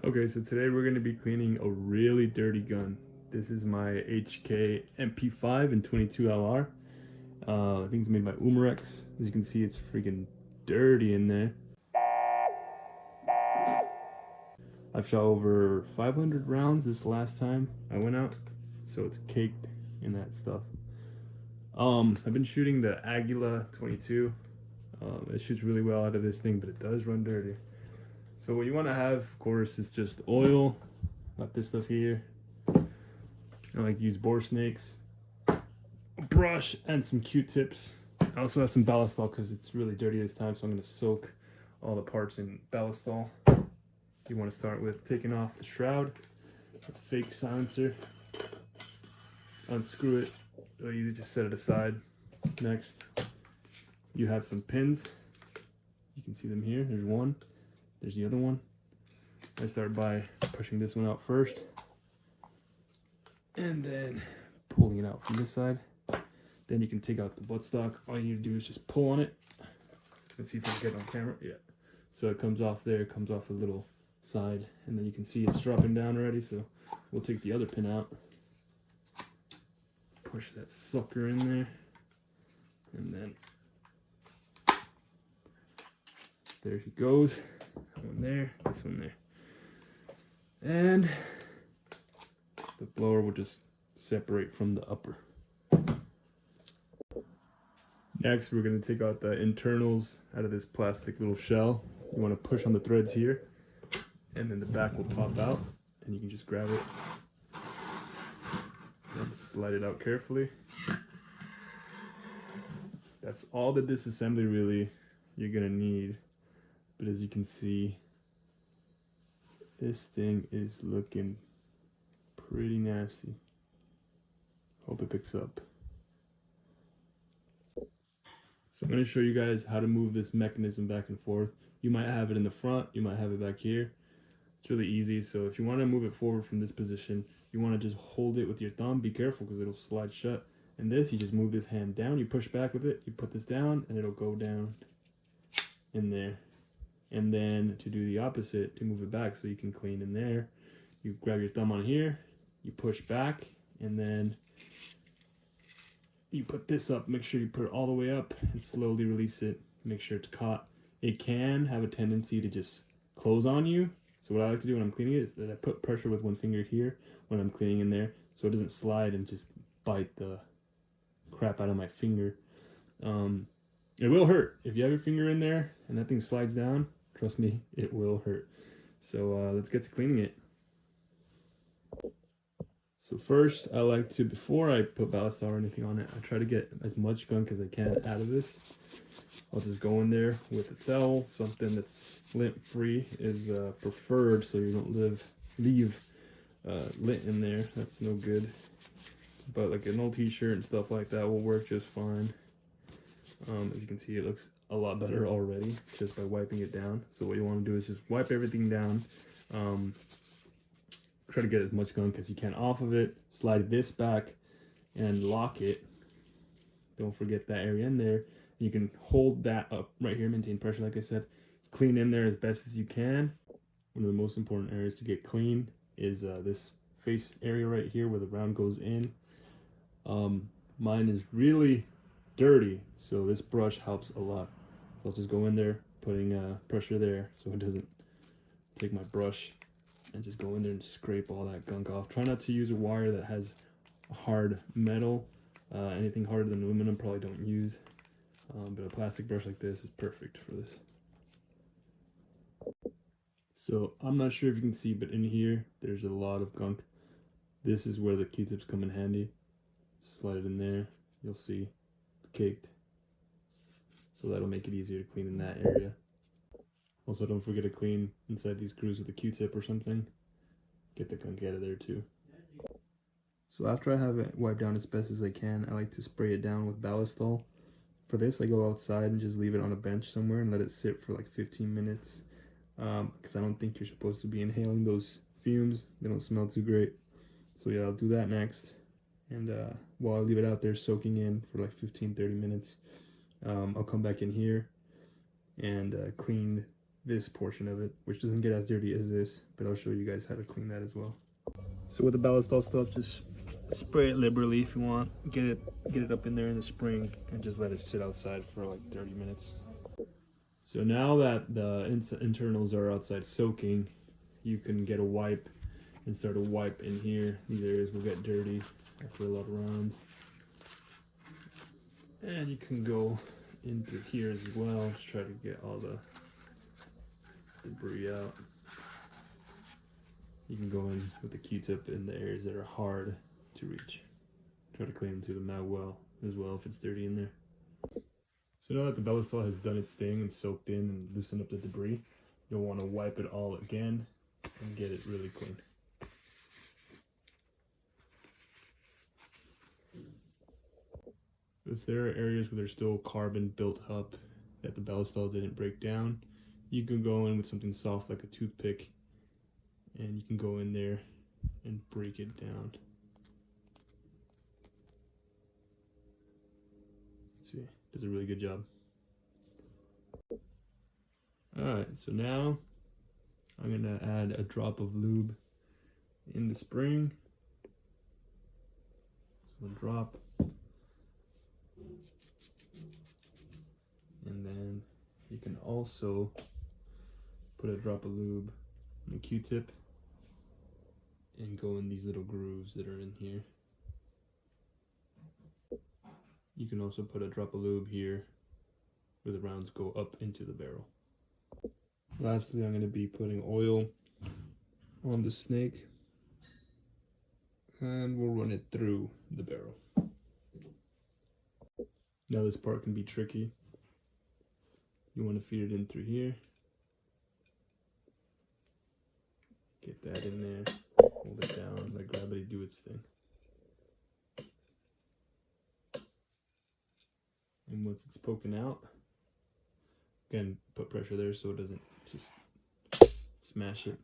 Okay, so today we're going to be cleaning a really dirty gun. This is my HK mp5 in 22LR. I think it's made by umarex. As you can see, it's freaking dirty in there. I've shot over 500 rounds this last time I went out, so it's caked in that stuff. I've been shooting the Aguila 22. It shoots really well out of this thing, but it does run dirty. So what you want to have, of course, is just oil. Got this stuff here. I like to use bore snakes, a brush, and some Q-tips. I also have some ballistol because it's really dirty this time, so I'm going to soak all the parts in ballistol. You want to start with taking off the shroud, the fake silencer, unscrew it. Really easy, just set it aside. Next, you have some pins. You can see them here. There's one. There's the other one. I start by pushing this one out first and then pulling it out from this side. Then you can take out the buttstock. All you need to do is just pull on it. Let's see if I can get it on camera. Yeah. So it comes off there, it comes off a little side, and then you can see it's dropping down already. So we'll take the other pin out. Push that sucker in there. And then there he goes. One there, this one there. And the blower will just separate from the upper. Next, we're going to take out the internals out of this plastic little shell. You want to push on the threads here, and then the back will pop out, and you can just grab it and slide it out carefully. That's all the disassembly really you're going to need. But as you can see, this thing is looking pretty nasty. Hope it picks up. So I'm going to show you guys how to move this mechanism back and forth. You might have it in the front, you might have it back here. It's really easy. So if you want to move it forward from this position, you want to just hold it with your thumb. Be careful because it'll slide shut. And this, you just move this hand down, you push back with it, you put this down, and it'll go down in there. And then to do the opposite, to move it back so you can clean in there, you grab your thumb on here, you push back, and then you put this up. Make sure you put it all the way up and slowly release it. Make sure it's caught. It can have a tendency to just close on you. So what I like to do when I'm cleaning it is that I put pressure with one finger here when I'm cleaning in there so it doesn't slide and just bite the crap out of my finger. It will hurt. If you have your finger in there and that thing slides down, trust me, it will hurt. So let's get to cleaning it. So first, I like to, before I put ballistol or anything on it, I try to get as much gunk as I can out of this. I'll just go in there with a towel. Something that's lint-free is preferred, so you don't leave lint in there. That's no good. But like an old t-shirt and stuff like that will work just fine. As you can see, it looks a lot better already just by wiping it down. So what you want to do is just wipe everything down. Try to get as much gunk as you can off of it. Slide this back and lock it. Don't forget that area in there. You can hold that up right here, maintain pressure like I said. Clean in there as best as you can. One of the most important areas to get clean is this face area right here where the round goes in. Mine is really dirty, so this brush helps a lot. So I'll just go in there, putting pressure there so it doesn't take my brush, and just go in there and scrape all that gunk off. Try not to use a wire that has hard metal. Anything harder than aluminum probably don't use, but a plastic brush like this is perfect for this. So I'm not sure if you can see, but in here there's a lot of gunk. This is where the Q-tips come in handy. Slide it in there, you'll see it's caked. So that'll make it easier to clean in that area. Also, don't forget to clean inside these grooves with a Q-tip or something. Get the gunk out of there too. So after I have it wiped down as best as I can, I like to spray it down with ballistol. For this, I go outside and just leave it on a bench somewhere and let it sit for like 15 minutes. Because I don't think you're supposed to be inhaling those fumes. They don't smell too great. So yeah, I'll do that next. And while I leave it out there soaking in for like 15-30 minutes, I'll come back in here and clean this portion of it, which doesn't get as dirty as this, but I'll show you guys how to clean that as well. So with the ballast stuff, just spray it liberally if you want. Get it up in there in the spring and just let it sit outside for like 30 minutes. So now that the internals are outside soaking, you can get a wipe and start to wipe in here. These areas will get dirty after a lot of rounds. And you can go in through here as well. Just try to get all the debris out. You can go in with the Q-tip in the areas that are hard to reach. Try to clean into the mat well as well if it's dirty in there. So now that the Bellastol has done its thing and soaked in and loosened up the debris, you'll want to wipe it all again and get it really clean. If there are areas where there's still carbon built up that the Bellastol didn't break down, you can go in with something soft like a toothpick and you can go in there and break it down. Let's see, does a really good job. Alright, so now I'm gonna add a drop of lube in the spring. So one drop. And then you can also put a drop of lube on a Q-tip and go in these little grooves that are in here. You can also put a drop of lube here where the rounds go up into the barrel. Lastly, I'm going to be putting oil on the snake and we'll run it through the barrel. Now this part can be tricky. You want to feed it in through here. Get that in there. Hold it down, let gravity do its thing. And once it's poking out, again, put pressure there so it doesn't just smash it.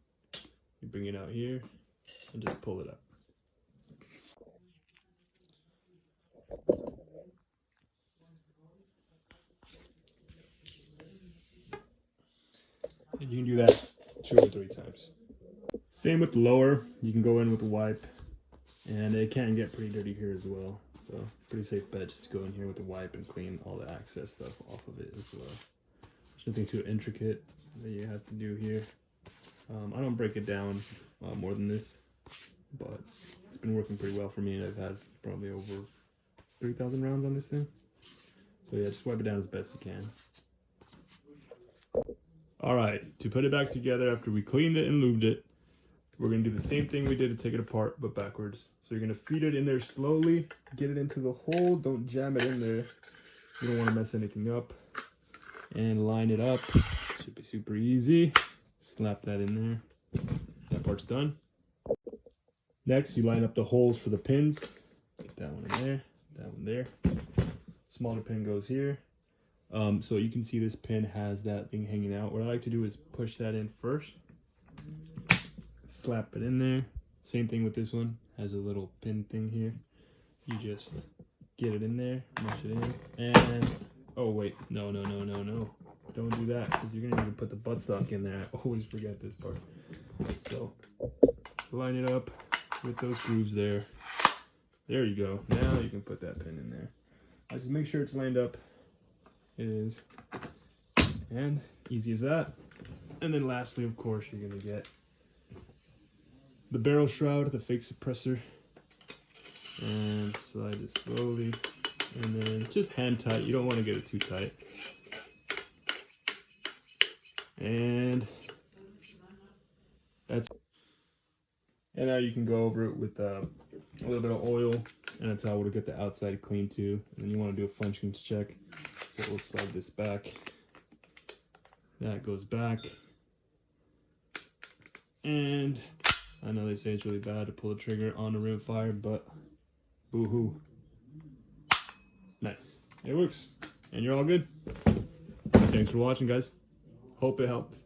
You bring it out here and just pull it up. And you can do that 2 or 3 times. Same with the lower, you can go in with a wipe and it can get pretty dirty here as well. So pretty safe bet just to go in here with a wipe and clean all the excess stuff off of it as well. There's nothing too intricate that you have to do here. I don't break it down more than this, but it's been working pretty well for me and I've had probably over 3,000 rounds on this thing. So yeah, just wipe it down as best you can. Alright, to put it back together after we cleaned it and lubed it, we're going to do the same thing we did to take it apart, but backwards. So you're going to feed it in there slowly, get it into the hole, don't jam it in there. You don't want to mess anything up. And line it up. Should be super easy. Slap that in there. That part's done. Next, you line up the holes for the pins. Get that one in there, that one there. Smaller pin goes here. So you can see this pin has that thing hanging out. What I like to do is push that in first. Slap it in there. Same thing with this one. Has a little pin thing here. You just get it in there, mush it in, and oh wait, no. Don't do that because you're gonna need to put the buttstock in there. I always forget this part. So line it up with those grooves there. There you go. Now you can put that pin in there. I just make sure it's lined up. It is. And easy as that. And then lastly, of course, you're gonna get the barrel shroud, the fake suppressor, and slide it slowly, and then just hand tight. You don't want to get it too tight. And that's it. And now you can go over it with a little bit of oil and a towel to get the outside clean too. And then you want to do a functions check. So we'll slide this back. That goes back. And I know they say it's really bad to pull the trigger on a rim fire, but boo-hoo. Nice. It works. And you're all good. Thanks for watching, guys. Hope it helped.